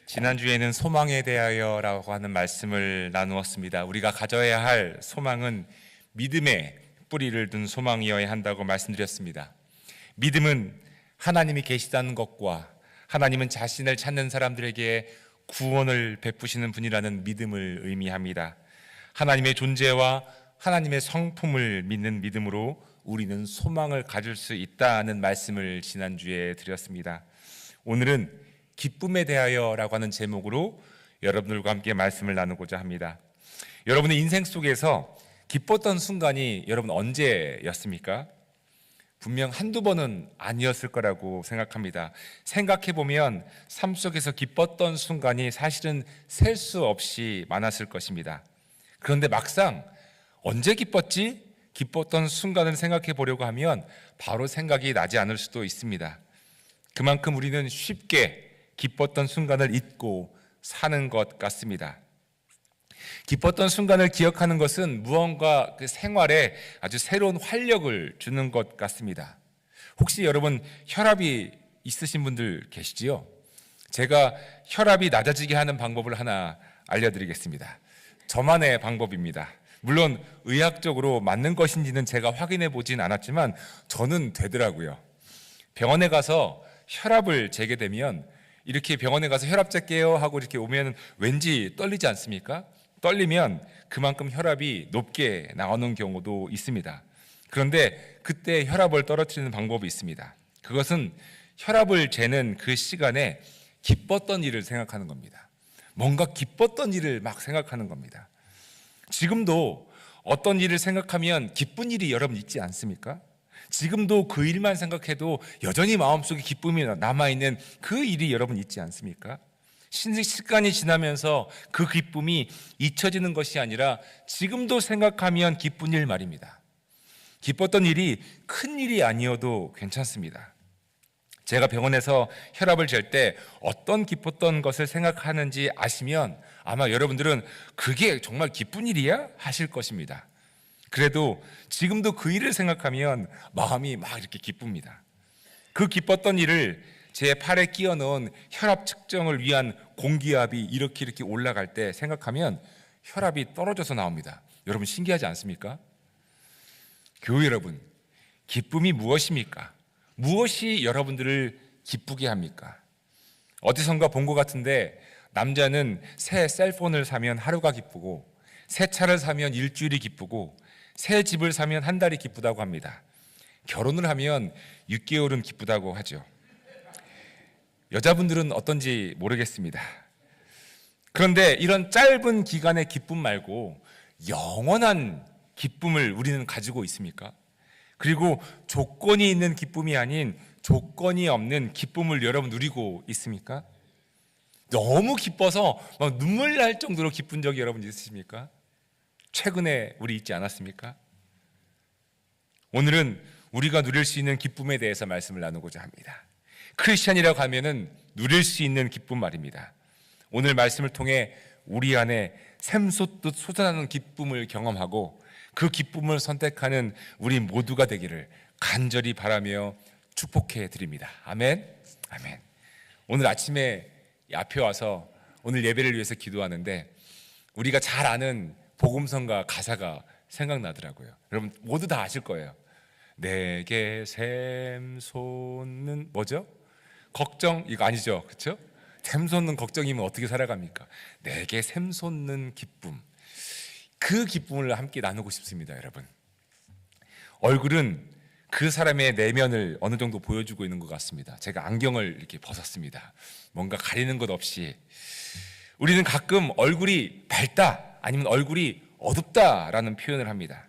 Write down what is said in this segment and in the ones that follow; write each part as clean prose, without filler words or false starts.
지난주에는 소망에 대하여라고 하는 말씀을 나누었습니다. 우리가 가져야 할 소망은 믿음에 뿌리를 둔 소망이어야 한다고 말씀드렸습니다. 믿음은 하나님이 계시다는 것과 하나님은 자신을 찾는 사람들에게 구원을 베푸시는 분이라는 믿음을 의미합니다. 하나님의 존재와 하나님의 성품을 믿는 믿음으로 우리는 소망을 가질 수 있다는 말씀을 지난주에 드렸습니다. 오늘은 기쁨에 대하여라고 하는 제목으로 여러분들과 함께 말씀을 나누고자 합니다. 여러분의 인생 속에서 기뻤던 순간이 여러분 언제였습니까? 분명 한두 번은 아니었을 거라고 생각합니다. 생각해보면 삶 속에서 기뻤던 순간이 사실은 셀 수 없이 많았을 것입니다. 그런데 막상 언제 기뻤지? 기뻤던 순간을 생각해 보려고 하면 바로 생각이 나지 않을 수도 있습니다. 그만큼 우리는 쉽게 기뻤던 순간을 잊고 사는 것 같습니다. 기뻤던 순간을 기억하는 것은 무언가 그 생활에 아주 새로운 활력을 주는 것 같습니다. 혹시 여러분 혈압이 있으신 분들 계시지요? 제가 혈압이 낮아지게 하는 방법을 하나 알려드리겠습니다. 저만의 방법입니다. 물론 의학적으로 맞는 것인지는 제가 확인해 보진 않았지만 저는 되더라고요. 병원에 가서 혈압을 재게 되면 이렇게 병원에 가서 혈압 잴게요 하고 이렇게 오면 왠지 떨리지 않습니까? 떨리면 그만큼 혈압이 높게 나오는 경우도 있습니다. 그런데 그때 혈압을 떨어뜨리는 방법이 있습니다. 그것은 혈압을 재는 그 시간에 기뻤던 일을 생각하는 겁니다. 뭔가 기뻤던 일을 막 생각하는 겁니다. 지금도 어떤 일을 생각하면 기쁜 일이 여러분 있지 않습니까? 지금도 그 일만 생각해도 여전히 마음속에 기쁨이 남아있는 그 일이 여러분 있지 않습니까? 시간이 지나면서 그 기쁨이 잊혀지는 것이 아니라 지금도 생각하면 기쁜 일 말입니다. 기뻤던 일이 큰 일이 아니어도 괜찮습니다. 제가 병원에서 혈압을 잴 때 어떤 기뻤던 것을 생각하는지 아시면 아마 여러분들은 그게 정말 기쁜 일이야? 하실 것입니다. 그래도 지금도 그 일을 생각하면 마음이 막 이렇게 기쁩니다. 그 기뻤던 일을 제 팔에 끼워 넣은 혈압 측정을 위한 공기압이 이렇게 올라갈 때 생각하면 혈압이 떨어져서 나옵니다. 여러분 신기하지 않습니까? 교회 여러분, 기쁨이 무엇입니까? 무엇이 여러분들을 기쁘게 합니까? 어디선가 본 것 같은데 남자는 새 셀폰을 사면 하루가 기쁘고 새 차를 사면 일주일이 기쁘고 새 집을 사면 한 달이 기쁘다고 합니다. 결혼을 하면 6개월은 기쁘다고 하죠. 여자분들은 어떤지 모르겠습니다. 그런데 이런 짧은 기간의 기쁨 말고 영원한 기쁨을 우리는 가지고 있습니까? 그리고 조건이 있는 기쁨이 아닌 조건이 없는 기쁨을 여러분 누리고 있습니까? 너무 기뻐서 막 눈물 날 정도로 기쁜 적이 여러분 있으십니까? 최근에 우리 있지 않았습니까? 오늘은 우리가 누릴 수 있는 기쁨에 대해서 말씀을 나누고자 합니다. 크리스찬이라고 하면은 누릴 수 있는 기쁨 말입니다. 오늘 말씀을 통해 우리 안에 샘솟듯 솟아나는 기쁨을 경험하고 그 기쁨을 선택하는 우리 모두가 되기를 간절히 바라며 축복해 드립니다. 아멘. 아멘. 오늘 아침에 앞에 와서 오늘 예배를 위해서 기도하는데 우리가 잘 아는 복음성가 가사가 생각나더라고요. 여러분 모두 다 아실 거예요. 내게 샘솟는 뭐죠? 걱정 이거 아니죠, 그렇죠? 샘솟는 걱정이면 어떻게 살아갑니까? 내게 샘솟는 기쁨, 그 기쁨을 함께 나누고 싶습니다, 여러분. 얼굴은 그 사람의 내면을 어느 정도 보여주고 있는 것 같습니다. 제가 안경을 이렇게 벗었습니다. 뭔가 가리는 것 없이. 우리는 가끔 얼굴이 밝다 아니면 얼굴이 어둡다라는 표현을 합니다.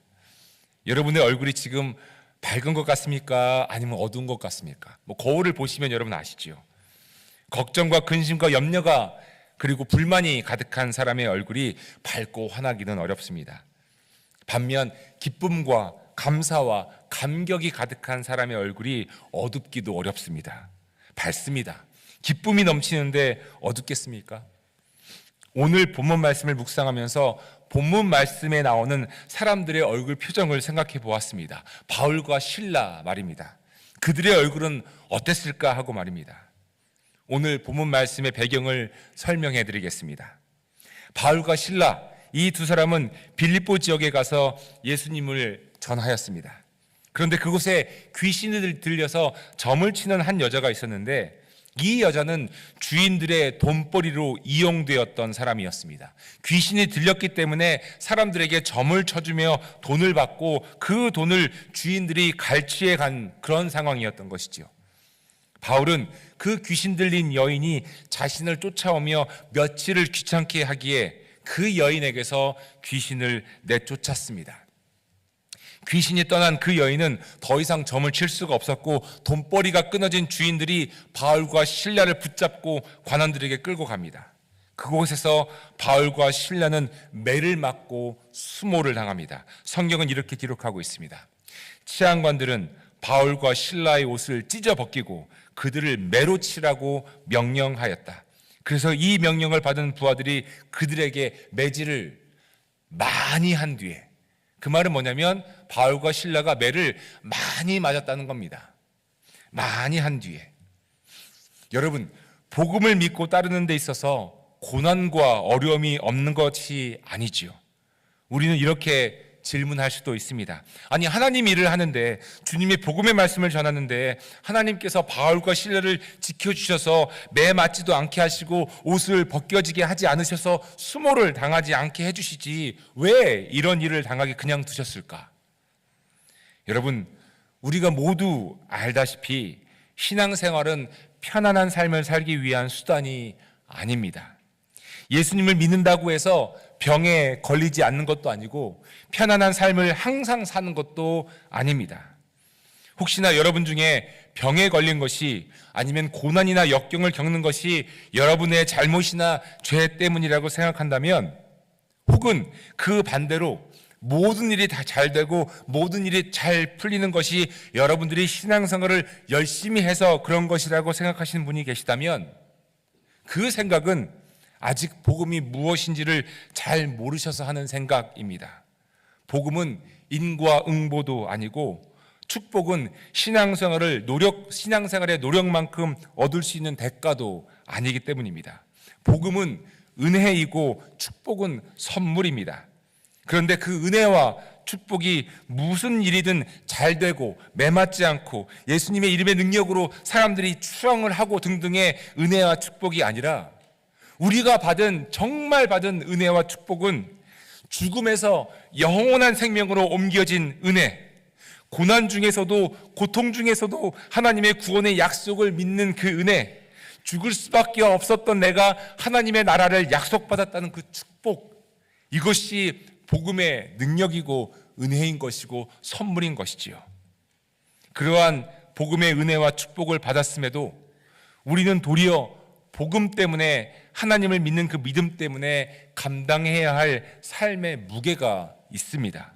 여러분의 얼굴이 지금 밝은 것 같습니까? 아니면 어두운 것 같습니까? 거울을 보시면 여러분 아시죠? 걱정과 근심과 염려가 그리고 불만이 가득한 사람의 얼굴이 밝고 환하기는 어렵습니다. 반면 기쁨과 감사와 감격이 가득한 사람의 얼굴이 어둡기도 어렵습니다. 밝습니다. 기쁨이 넘치는데 어둡겠습니까? 오늘 본문 말씀을 묵상하면서 본문 말씀에 나오는 사람들의 얼굴 표정을 생각해 보았습니다. 바울과 실라 말입니다. 그들의 얼굴은 어땠을까 하고 말입니다. 오늘 본문 말씀의 배경을 설명해 드리겠습니다. 바울과 실라, 이 두 사람은 빌립보 지역에 가서 예수님을 전하였습니다. 그런데 그곳에 귀신이 들려서 점을 치는 한 여자가 있었는데, 이 여자는 주인들의 돈벌이로 이용되었던 사람이었습니다. 귀신이 들렸기 때문에 사람들에게 점을 쳐주며 돈을 받고 그 돈을 주인들이 갈취해 간 그런 상황이었던 것이죠. 바울은 그 귀신 들린 여인이 자신을 쫓아오며 며칠을 귀찮게 하기에 그 여인에게서 귀신을 내쫓았습니다. 귀신이 떠난 그 여인은 더 이상 점을 칠 수가 없었고, 돈벌이가 끊어진 주인들이 바울과 실라를 붙잡고 관원들에게 끌고 갑니다. 그곳에서 바울과 실라는 매를 맞고 수모를 당합니다. 성경은 이렇게 기록하고 있습니다. 치안관들은 바울과 실라의 옷을 찢어 벗기고 그들을 매로 치라고 명령하였다. 그래서 이 명령을 받은 부하들이 그들에게 매질을 많이 한 뒤에, 그 말은 뭐냐면 바울과 실라가 매를 많이 맞았다는 겁니다. 많이 한 뒤에. 여러분, 복음을 믿고 따르는 데 있어서 고난과 어려움이 없는 것이 아니지요. 우리는 이렇게 질문할 수도 있습니다. 아니, 하나님 일을 하는데, 주님의 복음의 말씀을 전하는데 하나님께서 바울과 실라를 지켜주셔서 매 맞지도 않게 하시고 옷을 벗겨지게 하지 않으셔서 수모를 당하지 않게 해주시지 왜 이런 일을 당하게 그냥 두셨을까? 여러분, 우리가 모두 알다시피 신앙생활은 편안한 삶을 살기 위한 수단이 아닙니다. 예수님을 믿는다고 해서 병에 걸리지 않는 것도 아니고 편안한 삶을 항상 사는 것도 아닙니다. 혹시나 여러분 중에 병에 걸린 것이, 아니면 고난이나 역경을 겪는 것이 여러분의 잘못이나 죄 때문이라고 생각한다면, 혹은 그 반대로 모든 일이 다 잘 되고 모든 일이 잘 풀리는 것이 여러분들이 신앙생활을 열심히 해서 그런 것이라고 생각하시는 분이 계시다면, 그 생각은 아직 복음이 무엇인지를 잘 모르셔서 하는 생각입니다. 복음은 인과응보도 아니고, 축복은 신앙생활의 노력만큼 얻을 수 있는 대가도 아니기 때문입니다. 복음은 은혜이고 축복은 선물입니다. 그런데 그 은혜와 축복이 무슨 일이든 잘 되고 매맞지 않고 예수님의 이름의 능력으로 사람들이 추앙을 하고 등등의 은혜와 축복이 아니라, 우리가 정말 받은 은혜와 축복은 죽음에서 영원한 생명으로 옮겨진 은혜, 고난 중에서도, 고통 중에서도 하나님의 구원의 약속을 믿는 그 은혜, 죽을 수밖에 없었던 내가 하나님의 나라를 약속받았다는 그 축복, 이것이 복음의 능력이고 은혜인 것이고 선물인 것이지요. 그러한 복음의 은혜와 축복을 받았음에도 우리는 도리어 복음 때문에, 하나님을 믿는 그 믿음 때문에 감당해야 할 삶의 무게가 있습니다.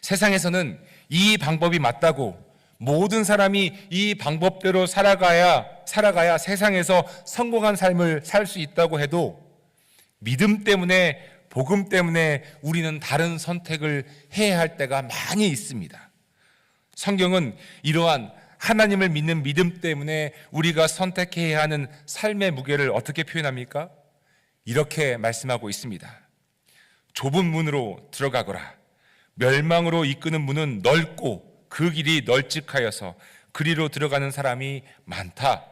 세상에서는 이 방법이 맞다고, 모든 사람이 이 방법대로 살아가야 세상에서 성공한 삶을 살 수 있다고 해도, 믿음 때문에, 복음 때문에 우리는 다른 선택을 해야 할 때가 많이 있습니다. 성경은 이러한 하나님을 믿는 믿음 때문에 우리가 선택해야 하는 삶의 무게를 어떻게 표현합니까? 이렇게 말씀하고 있습니다. 좁은 문으로 들어가거라. 멸망으로 이끄는 문은 넓고 그 길이 널찍하여서 그리로 들어가는 사람이 많다.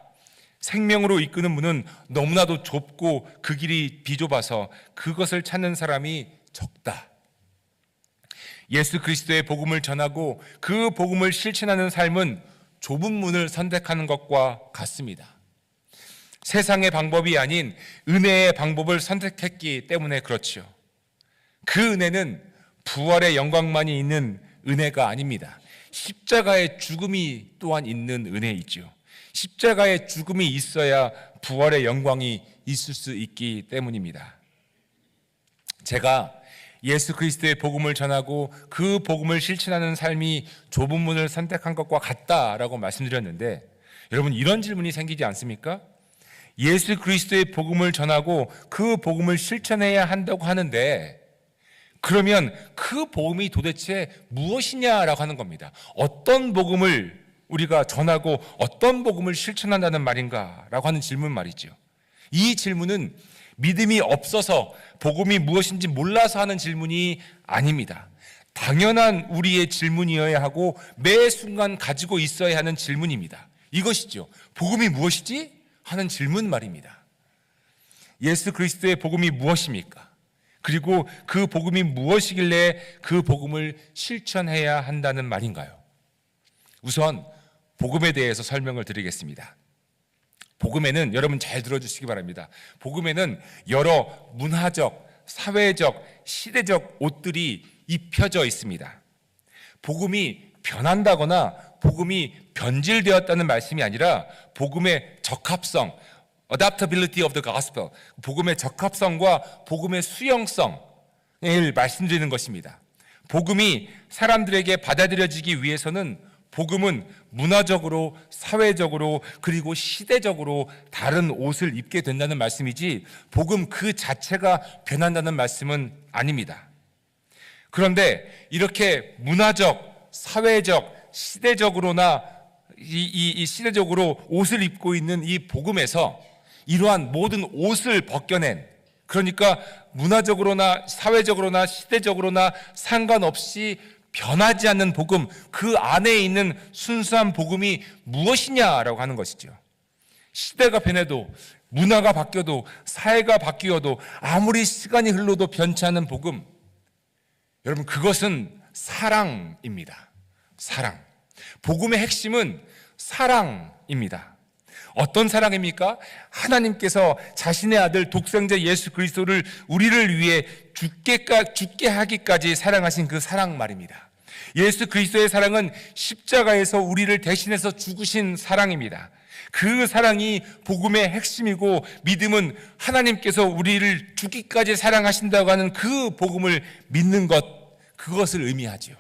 생명으로 이끄는 문은 너무나도 좁고 그 길이 비좁아서 그것을 찾는 사람이 적다. 예수 그리스도의 복음을 전하고 그 복음을 실천하는 삶은 좁은 문을 선택하는 것과 같습니다. 세상의 방법이 아닌 은혜의 방법을 선택했기 때문에 그렇지요. 그 은혜는 부활의 영광만이 있는 은혜가 아닙니다. 십자가의 죽음이 또한 있는 은혜이지요. 십자가의 죽음이 있어야 부활의 영광이 있을 수 있기 때문입니다. 제가 예수 그리스도의 복음을 전하고 그 복음을 실천하는 삶이 좁은 문을 선택한 것과 같다라고 말씀드렸는데, 여러분, 이런 질문이 생기지 않습니까? 예수 그리스도의 복음을 전하고 그 복음을 실천해야 한다고 하는데, 그러면 그 복음이 도대체 무엇이냐라고 하는 겁니다. 어떤 복음을 우리가 전하고 어떤 복음을 실천한다는 말인가? 라고 하는 질문 말이죠. 이 질문은 믿음이 없어서 복음이 무엇인지 몰라서 하는 질문이 아닙니다. 당연한 우리의 질문이어야 하고 매 순간 가지고 있어야 하는 질문입니다. 이것이죠. 복음이 무엇이지? 하는 질문 말입니다. 예수 그리스도의 복음이 무엇입니까? 그리고 그 복음이 무엇이길래 그 복음을 실천해야 한다는 말인가요? 우선 복음에 대해서 설명을 드리겠습니다. 복음에는, 여러분 잘 들어주시기 바랍니다. 복음에는 여러 문화적, 사회적, 시대적 옷들이 입혀져 있습니다. 복음이 변한다거나 복음이 변질되었다는 말씀이 아니라 복음의 적합성, adaptability of the gospel, 복음의 적합성과 복음의 수용성을 말씀드리는 것입니다. 복음이 사람들에게 받아들여지기 위해서는 복음은 문화적으로, 사회적으로, 그리고 시대적으로 다른 옷을 입게 된다는 말씀이지 복음 그 자체가 변한다는 말씀은 아닙니다. 그런데 이렇게 문화적, 사회적, 시대적으로나 이 시대적으로 옷을 입고 있는 이 복음에서 이러한 모든 옷을 벗겨낸, 그러니까 문화적으로나 사회적으로나 시대적으로나 상관없이 변하지 않는 복음, 그 안에 있는 순수한 복음이 무엇이냐라고 하는 것이죠. 시대가 변해도, 문화가 바뀌어도, 사회가 바뀌어도, 아무리 시간이 흘러도 변치 않는 복음, 여러분 그것은 사랑입니다. 사랑. 복음의 핵심은 사랑입니다. 어떤 사랑입니까? 하나님께서 자신의 아들 독생자 예수 그리스도를 우리를 위해 죽게 하기까지 사랑하신 그 사랑 말입니다. 예수 그리스도의 사랑은 십자가에서 우리를 대신해서 죽으신 사랑입니다. 그 사랑이 복음의 핵심이고, 믿음은 하나님께서 우리를 죽기까지 사랑하신다고 하는 그 복음을 믿는 것, 그것을 의미하죠.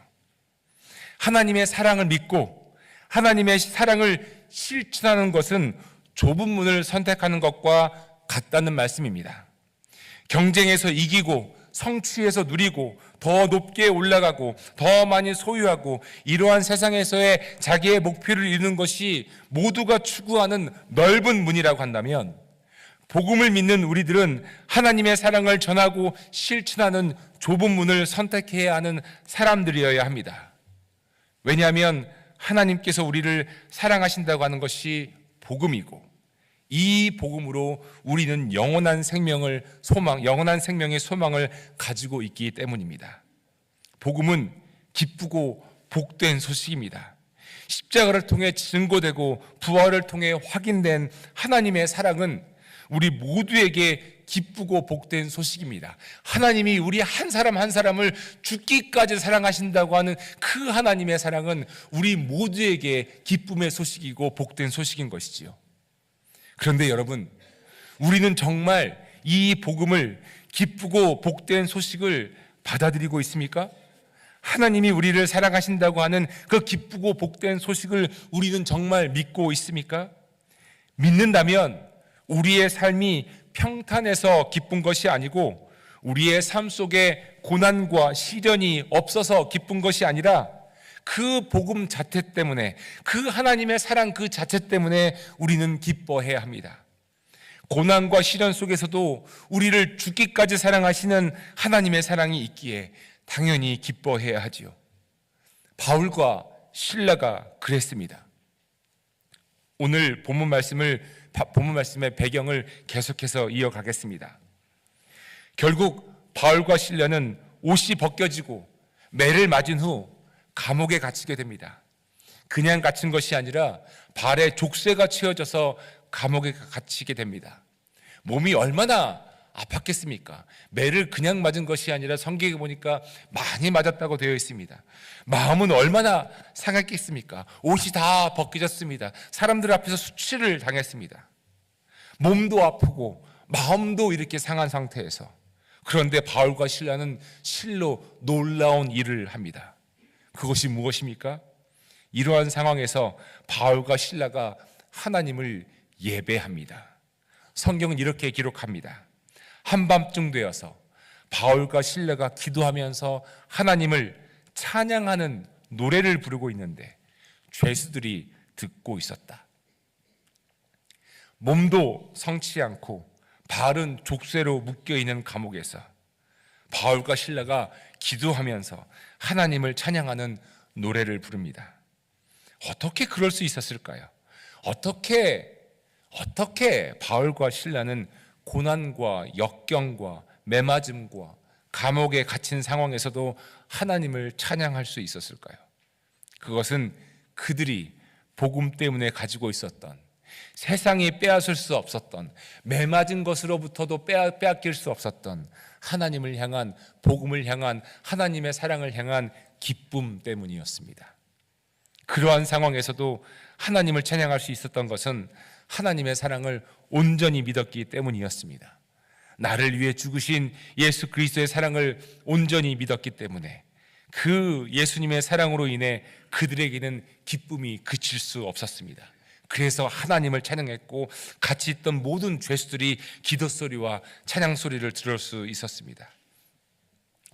하나님의 사랑을 믿고 하나님의 사랑을 실천하는 것은 좁은 문을 선택하는 것과 같다는 말씀입니다. 경쟁에서 이기고 성취해서 누리고 더 높게 올라가고 더 많이 소유하고 이러한 세상에서의 자기의 목표를 이루는 것이 모두가 추구하는 넓은 문이라고 한다면, 복음을 믿는 우리들은 하나님의 사랑을 전하고 실천하는 좁은 문을 선택해야 하는 사람들이어야 합니다. 왜냐하면 하나님께서 우리를 사랑하신다고 하는 것이 복음이고, 이 복음으로 우리는 영원한 생명의 소망을 가지고 있기 때문입니다. 복음은 기쁘고 복된 소식입니다. 십자가를 통해 증거되고 부활을 통해 확인된 하나님의 사랑은 우리 모두에게 기쁘고 복된 소식입니다. 하나님이 우리 한 사람 한 사람을 죽기까지 사랑하신다고 하는 그 하나님의 사랑은 우리 모두에게 기쁨의 소식이고 복된 소식인 것이지요. 그런데 여러분, 우리는 정말 이 복음을, 기쁘고 복된 소식을 받아들이고 있습니까? 하나님이 우리를 사랑하신다고 하는 그 기쁘고 복된 소식을 우리는 정말 믿고 있습니까? 믿는다면 우리의 삶이 평탄해서 기쁜 것이 아니고, 우리의 삶 속에 고난과 시련이 없어서 기쁜 것이 아니라 그 복음 자체 때문에, 그 하나님의 사랑 그 자체 때문에 우리는 기뻐해야 합니다. 고난과 시련 속에서도 우리를 죽기까지 사랑하시는 하나님의 사랑이 있기에 당연히 기뻐해야 하지요. 바울과 실라가 그랬습니다. 오늘 본문 말씀의 배경을 계속해서 이어가겠습니다. 결국 바울과 실라는 옷이 벗겨지고 매를 맞은 후 감옥에 갇히게 됩니다. 그냥 갇힌 것이 아니라 발에 족쇄가 채워져서 감옥에 갇히게 됩니다. 몸이 얼마나 아팠겠습니까? 매를 그냥 맞은 것이 아니라 성경에 보니까 많이 맞았다고 되어 있습니다. 마음은 얼마나 상했겠습니까? 옷이 다 벗겨졌습니다. 사람들 앞에서 수치를 당했습니다. 몸도 아프고 마음도 이렇게 상한 상태에서, 그런데 바울과 실라는 실로 놀라운 일을 합니다. 그것이 무엇입니까? 이러한 상황에서 바울과 실라가 하나님을 예배합니다. 성경은 이렇게 기록합니다. 한밤중 되어서 바울과 실라가 기도하면서 하나님을 찬양하는 노래를 부르고 있는데 죄수들이 듣고 있었다. 몸도 성치 않고 발은 족쇄로 묶여있는 감옥에서 바울과 실라가 기도하면서 하나님을 찬양하는 노래를 부릅니다. 어떻게 그럴 수 있었을까요? 어떻게 바울과 실라는 고난과 역경과 매맞음과 감옥에 갇힌 상황에서도 하나님을 찬양할 수 있었을까요? 그것은 그들이 복음 때문에 가지고 있었던, 세상이 빼앗을 수 없었던, 매맞은 것으로부터도 빼앗길 수 없었던 하나님을 향한, 복음을 향한, 하나님의 사랑을 향한 기쁨 때문이었습니다. 그러한 상황에서도 하나님을 찬양할 수 있었던 것은 하나님의 사랑을 온전히 믿었기 때문이었습니다. 나를 위해 죽으신 예수 그리스도의 사랑을 온전히 믿었기 때문에 그 예수님의 사랑으로 인해 그들에게는 기쁨이 그칠 수 없었습니다. 그래서 하나님을 찬양했고 같이 있던 모든 죄수들이 기도 소리와 찬양 소리를 들을 수 있었습니다.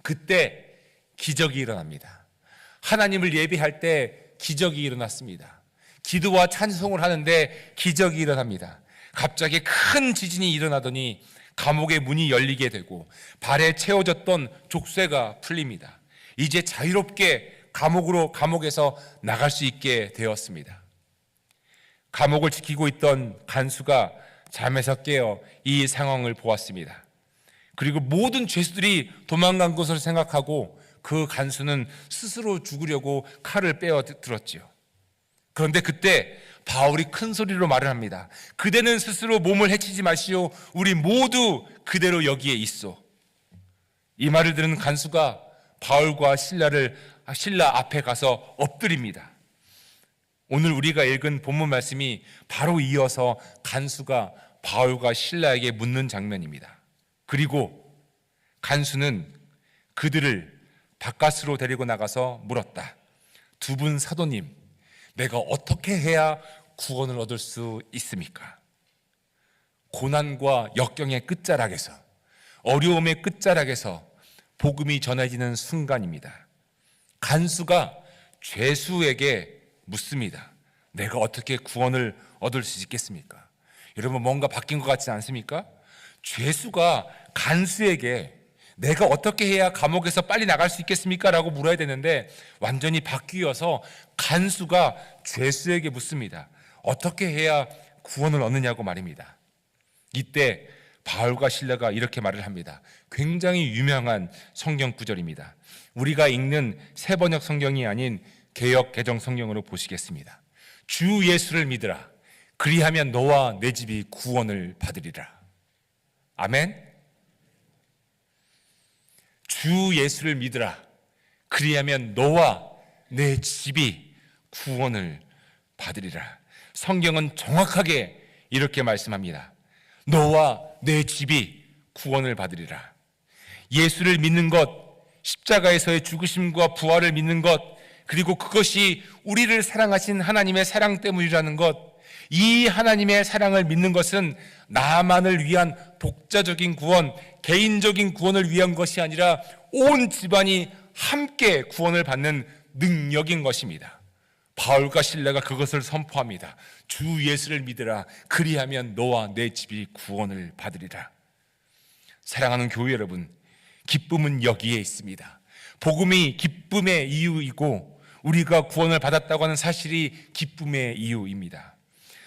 그때 기적이 일어납니다. 하나님을 예배할 때 기적이 일어났습니다. 기도와 찬송을 하는데 기적이 일어납니다. 갑자기 큰 지진이 일어나더니 감옥의 문이 열리게 되고 발에 채워졌던 족쇄가 풀립니다. 이제 자유롭게 감옥에서 나갈 수 있게 되었습니다. 감옥을 지키고 있던 간수가 잠에서 깨어 이 상황을 보았습니다. 그리고 모든 죄수들이 도망간 것을 생각하고 그 간수는 스스로 죽으려고 칼을 빼어 들었지요. 그런데 그때 바울이 큰 소리로 말을 합니다. 그대는 스스로 몸을 해치지 마시오. 우리 모두 그대로 여기에 있소. 이 말을 들은 간수가 바울과 신라 앞에 가서 엎드립니다. 오늘 우리가 읽은 본문 말씀이 바로 이어서 간수가 바울과 신라에게 묻는 장면입니다. 그리고 간수는 그들을 바깥으로 데리고 나가서 물었다. 두 분 사도님, 내가 어떻게 해야 구원을 얻을 수 있습니까? 고난과 역경의 끝자락에서, 어려움의 끝자락에서 복음이 전해지는 순간입니다. 간수가 죄수에게 묻습니다. 내가 어떻게 구원을 얻을 수 있겠습니까? 여러분, 뭔가 바뀐 것 같지 않습니까? 죄수가 간수에게 내가 어떻게 해야 감옥에서 빨리 나갈 수 있겠습니까? 라고 물어야 되는데 완전히 바뀌어서 간수가 죄수에게 묻습니다. 어떻게 해야 구원을 얻느냐고 말입니다. 이때 바울과 실라가 이렇게 말을 합니다. 굉장히 유명한 성경 구절입니다. 우리가 읽는 새번역 성경이 아닌 개역 개정 성경으로 보시겠습니다. 주 예수를 믿으라. 그리하면 너와 내 집이 구원을 받으리라. 아멘. 주 예수를 믿으라. 그리하면 너와 내 집이 구원을 받으리라. 성경은 정확하게 이렇게 말씀합니다. 너와 내 집이 구원을 받으리라. 예수를 믿는 것, 십자가에서의 죽으심과 부활을 믿는 것, 그리고 그것이 우리를 사랑하신 하나님의 사랑 때문이라는 것, 이 하나님의 사랑을 믿는 것은 나만을 위한 독자적인 구원, 개인적인 구원을 위한 것이 아니라 온 집안이 함께 구원을 받는 능력인 것입니다. 바울과 실라가 그것을 선포합니다. 주 예수를 믿으라. 그리하면 너와 내 집이 구원을 받으리라. 사랑하는 교회 여러분, 기쁨은 여기에 있습니다. 복음이 기쁨의 이유이고 우리가 구원을 받았다고 하는 사실이 기쁨의 이유입니다.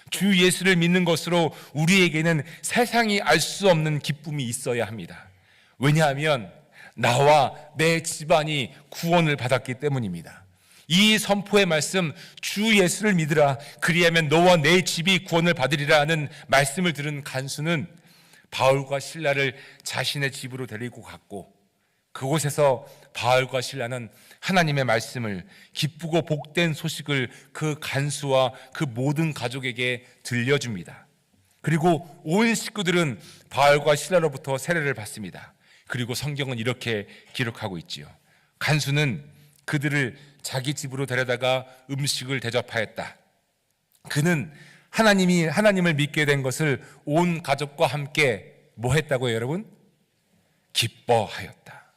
주 예수를 믿는 것으로 우리에게는 세상이 알 수 없는 기쁨이 있어야 합니다. 왜냐하면 나와 내 집안이 구원을 받았기 때문입니다. 이 선포의 말씀, 주 예수를 믿으라. 그리하면 너와 내 집이 구원을 받으리라 하는 말씀을 들은 간수는 바울과 실라를 자신의 집으로 데리고 갔고, 그곳에서 바울과 실라는 하나님의 말씀을, 기쁘고 복된 소식을 그 간수와 그 모든 가족에게 들려줍니다. 그리고 온 식구들은 바울과 실라로부터 세례를 받습니다. 그리고 성경은 이렇게 기록하고 있지요. 간수는 그들을 자기 집으로 데려다가 음식을 대접하였다. 그는 하나님을 믿게 된 것을 온 가족과 함께 뭐 했다고요, 여러분? 기뻐하였다.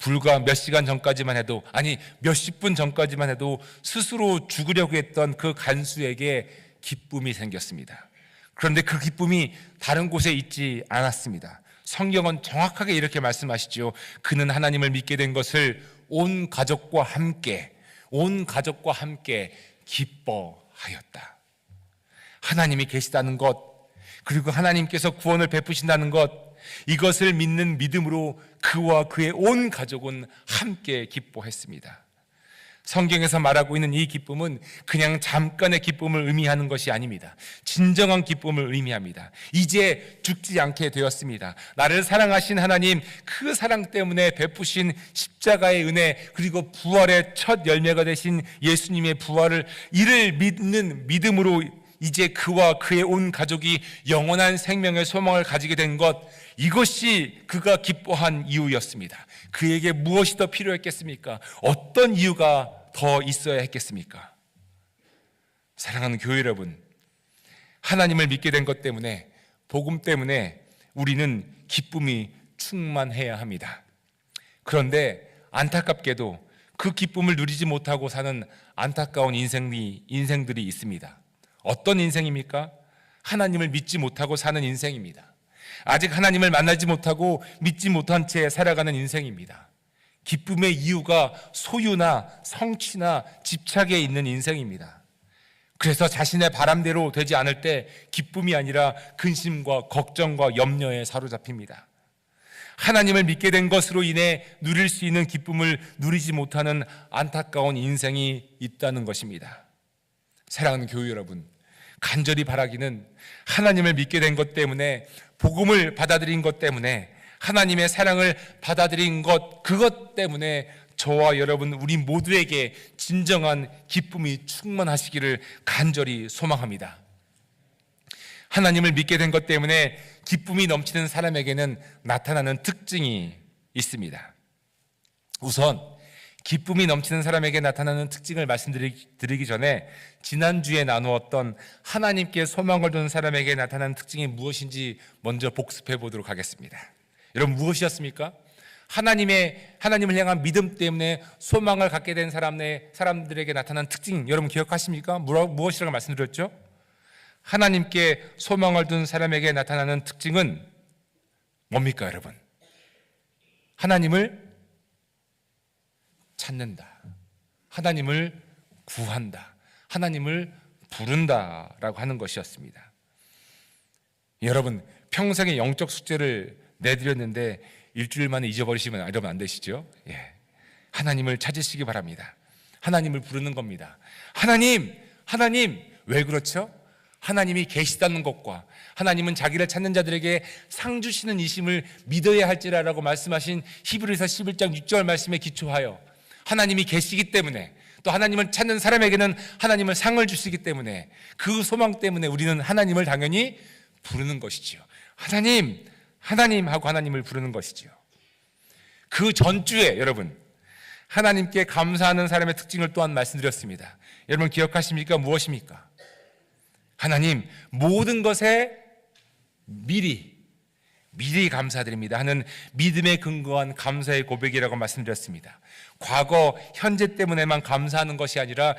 불과 몇 시간 전까지만 해도, 아니 몇십 분 전까지만 해도 스스로 죽으려고 했던 그 간수에게 기쁨이 생겼습니다. 그런데 그 기쁨이 다른 곳에 있지 않았습니다. 성경은 정확하게 이렇게 말씀하시죠. 그는 하나님을 믿게 된 것을 온 가족과 함께 기뻐하였다. 하나님이 계시다는 것, 그리고 하나님께서 구원을 베푸신다는 것, 이것을 믿는 믿음으로 그와 그의 온 가족은 함께 기뻐했습니다. 성경에서 말하고 있는 이 기쁨은 그냥 잠깐의 기쁨을 의미하는 것이 아닙니다. 진정한 기쁨을 의미합니다. 이제 죽지 않게 되었습니다. 나를 사랑하신 하나님, 그 사랑 때문에 베푸신 십자가의 은혜, 그리고 부활의 첫 열매가 되신 예수님의 부활을, 이를 믿는 믿음으로 이제 그와 그의 온 가족이 영원한 생명의 소망을 가지게 된 것, 이것이 그가 기뻐한 이유였습니다. 그에게 무엇이 더 필요했겠습니까? 어떤 이유가 더 있어야 했겠습니까? 사랑하는 교회 여러분, 하나님을 믿게 된 것 때문에, 복음 때문에 우리는 기쁨이 충만해야 합니다. 그런데 안타깝게도 그 기쁨을 누리지 못하고 사는 안타까운 인생들이 있습니다. 어떤 인생입니까? 하나님을 믿지 못하고 사는 인생입니다. 아직 하나님을 만나지 못하고 믿지 못한 채 살아가는 인생입니다. 기쁨의 이유가 소유나 성취나 집착에 있는 인생입니다. 그래서 자신의 바람대로 되지 않을 때 기쁨이 아니라 근심과 걱정과 염려에 사로잡힙니다. 하나님을 믿게 된 것으로 인해 누릴 수 있는 기쁨을 누리지 못하는 안타까운 인생이 있다는 것입니다. 사랑하는 교회 여러분, 간절히 바라기는 하나님을 믿게 된 것 때문에, 복음을 받아들인 것 때문에, 하나님의 사랑을 받아들인 것, 그것 때문에 저와 여러분, 우리 모두에게 진정한 기쁨이 충만하시기를 간절히 소망합니다. 하나님을 믿게 된 것 때문에 기쁨이 넘치는 사람에게는 나타나는 특징이 있습니다. 우선 기쁨이 넘치는 사람에게 나타나는 특징을 말씀드리기 전에 지난주에 나누었던 하나님께 소망을 두는 사람에게 나타나는 특징이 무엇인지 먼저 복습해 보도록 하겠습니다. 여러분, 무엇이었습니까? 하나님을 향한 믿음 때문에 소망을 갖게 된 사람들에게 나타난 특징, 여러분 기억하십니까? 무엇이라고 말씀드렸죠? 하나님께 소망을 둔 사람에게 나타나는 특징은 뭡니까, 여러분? 하나님을 찾는다, 하나님을 구한다, 하나님을 부른다라고 하는 것이었습니다. 여러분, 평생의 영적 숙제를 내드렸는데 일주일 만에 잊어버리시면 이러면 안 되시죠? 예. 하나님을 찾으시기 바랍니다. 하나님을 부르는 겁니다. 하나님, 왜 그렇죠? 하나님이 계시다는 것과 하나님은 자기를 찾는 자들에게 상 주시는 이심을 믿어야 할지라라고 말씀하신 히브리서 11장 6절 말씀에 기초하여 하나님이 계시기 때문에, 또 하나님을 찾는 사람에게는 하나님을 상을 주시기 때문에, 그 소망 때문에 우리는 하나님을 당연히 부르는 것이지요. 하나님 하고 하나님을 부르는 것이지요. 그 전주에 여러분, 하나님께 감사하는 사람의 특징을 또한 말씀드렸습니다. 여러분 기억하십니까? 무엇입니까? 하나님, 모든 것에 미리 감사드립니다 하는 믿음에 근거한 감사의 고백이라고 말씀드렸습니다. 과거, 현재 때문에만 감사하는 것이 아니라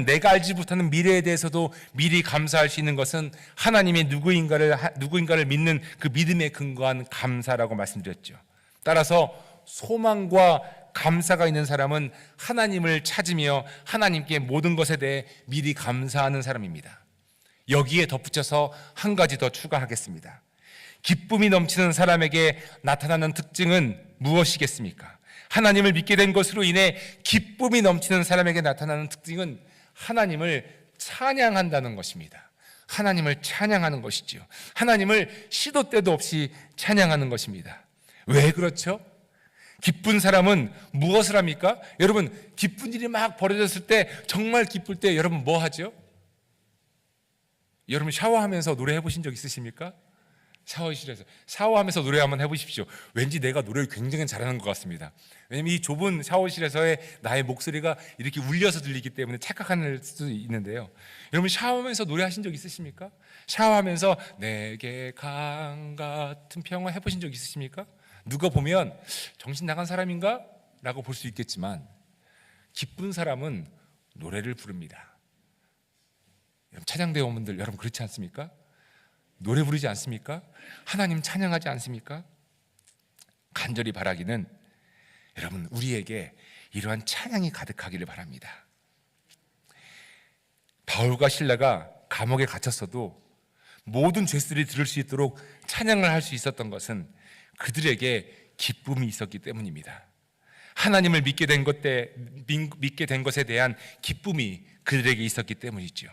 내가 알지 못하는 미래에 대해서도 미리 감사할 수 있는 것은 하나님이 누구인가를 믿는 그 믿음에 근거한 감사라고 말씀드렸죠. 따라서 소망과 감사가 있는 사람은 하나님을 찾으며 하나님께 모든 것에 대해 미리 감사하는 사람입니다. 여기에 덧붙여서 한 가지 더 추가하겠습니다. 기쁨이 넘치는 사람에게 나타나는 특징은 무엇이겠습니까? 하나님을 믿게 된 것으로 인해 기쁨이 넘치는 사람에게 나타나는 특징은 하나님을 찬양한다는 것입니다. 하나님을 찬양하는 것이지요. 하나님을 시도 때도 없이 찬양하는 것입니다. 왜 그렇죠? 기쁜 사람은 무엇을 합니까? 여러분, 기쁜 일이 막 벌어졌을 때, 정말 기쁠 때 여러분 뭐 하죠? 여러분 샤워하면서 노래해 보신 적 있으십니까? 샤워실에서 샤워하면서 노래 한번 해보십시오. 왠지 내가 노래를 굉장히 잘하는 것 같습니다. 왜냐하면 이 좁은 샤워실에서의 나의 목소리가 이렇게 울려서 들리기 때문에 착각할 수도 있는데요. 여러분 샤워하면서 노래하신 적 있으십니까? 샤워하면서 내게 강 같은 평화 해보신 적 있으십니까? 누가 보면 정신 나간 사람인가? 라고 볼 수 있겠지만 기쁜 사람은 노래를 부릅니다. 여러분, 찬양대원분들 여러분 그렇지 않습니까? 노래 부르지 않습니까? 하나님 찬양하지 않습니까? 간절히 바라기는 여러분 우리에게 이러한 찬양이 가득하기를 바랍니다. 바울과 실라가 감옥에 gat혔어도 모든 죄수들이 들을 수 있도록 찬양을 할 수 있었던 것은 그들에게 기쁨이 있었기 때문입니다. 하나님을 믿게 된 것에 대한 기쁨이 그들에게 있었기 때문이죠.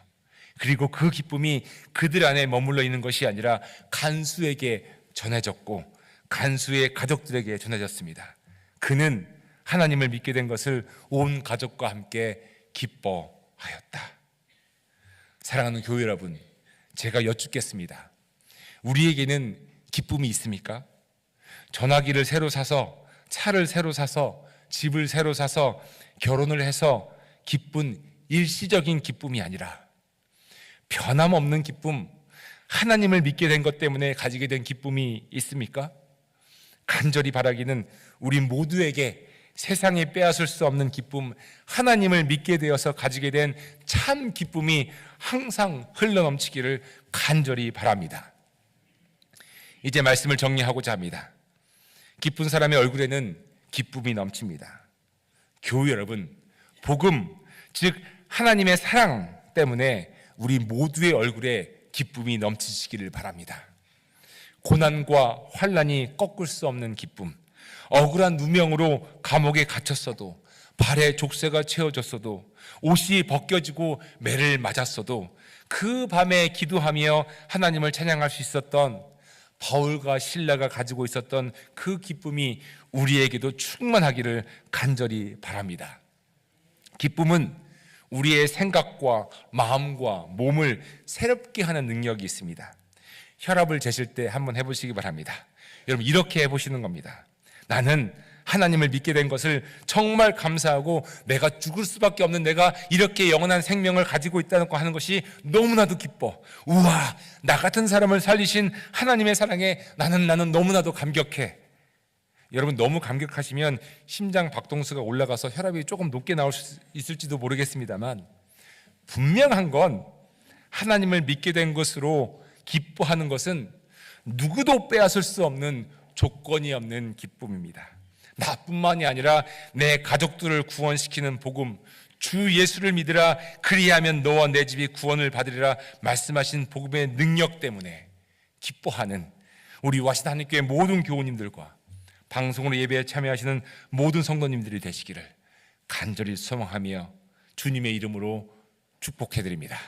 그리고 그 기쁨이 그들 안에 머물러 있는 것이 아니라 간수에게 전해졌고 간수의 가족들에게 전해졌습니다. 그는 하나님을 믿게 된 것을 온 가족과 함께 기뻐하였다. 사랑하는 교회 여러분, 제가 여쭙겠습니다. 우리에게는 기쁨이 있습니까? 전화기를 새로 사서, 차를 새로 사서, 집을 새로 사서, 결혼을 해서 기쁜 일시적인 기쁨이 아니라 변함없는 기쁨, 하나님을 믿게 된 것 때문에 가지게 된 기쁨이 있습니까? 간절히 바라기는 우리 모두에게 세상에 빼앗을 수 없는 기쁨, 하나님을 믿게 되어서 가지게 된 참 기쁨이 항상 흘러넘치기를 간절히 바랍니다. 이제 말씀을 정리하고자 합니다. 기쁜 사람의 얼굴에는 기쁨이 넘칩니다. 교회 여러분, 복음, 즉 하나님의 사랑 때문에 우리 모두의 얼굴에 기쁨이 넘치시기를 바랍니다. 고난과 환난이 꺾을 수 없는 기쁨, 억울한 누명으로 감옥에 갇혔어도, 발에 족쇄가 채워졌어도, 옷이 벗겨지고 매를 맞았어도 그 밤에 기도하며 하나님을 찬양할 수 있었던 바울과 실라가 가지고 있었던 그 기쁨이 우리에게도 충만하기를 간절히 바랍니다. 기쁨은 우리의 생각과 마음과 몸을 새롭게 하는 능력이 있습니다. 혈압을 재실 때 한번 해보시기 바랍니다. 여러분 이렇게 해보시는 겁니다. 나는 하나님을 믿게 된 것을 정말 감사하고 내가 죽을 수밖에 없는 내가 이렇게 영원한 생명을 가지고 있다는 거 하는 것이 너무나도 기뻐. 우와, 나 같은 사람을 살리신 하나님의 사랑에 나는 너무나도 감격해. 여러분 너무 감격하시면 심장 박동수가 올라가서 혈압이 조금 높게 나올 수 있을지도 모르겠습니다만 분명한 건 하나님을 믿게 된 것으로 기뻐하는 것은 누구도 빼앗을 수 없는 조건이 없는 기쁨입니다. 나뿐만이 아니라 내 가족들을 구원시키는 복음, 주 예수를 믿으라 그리하면 너와 내 집이 구원을 받으리라 말씀하신 복음의 능력 때문에 기뻐하는 우리 와시다 한인교회 모든 교우님들과 방송으로 예배에 참여하시는 모든 성도님들이 되시기를 간절히 소망하며 주님의 이름으로 축복해드립니다.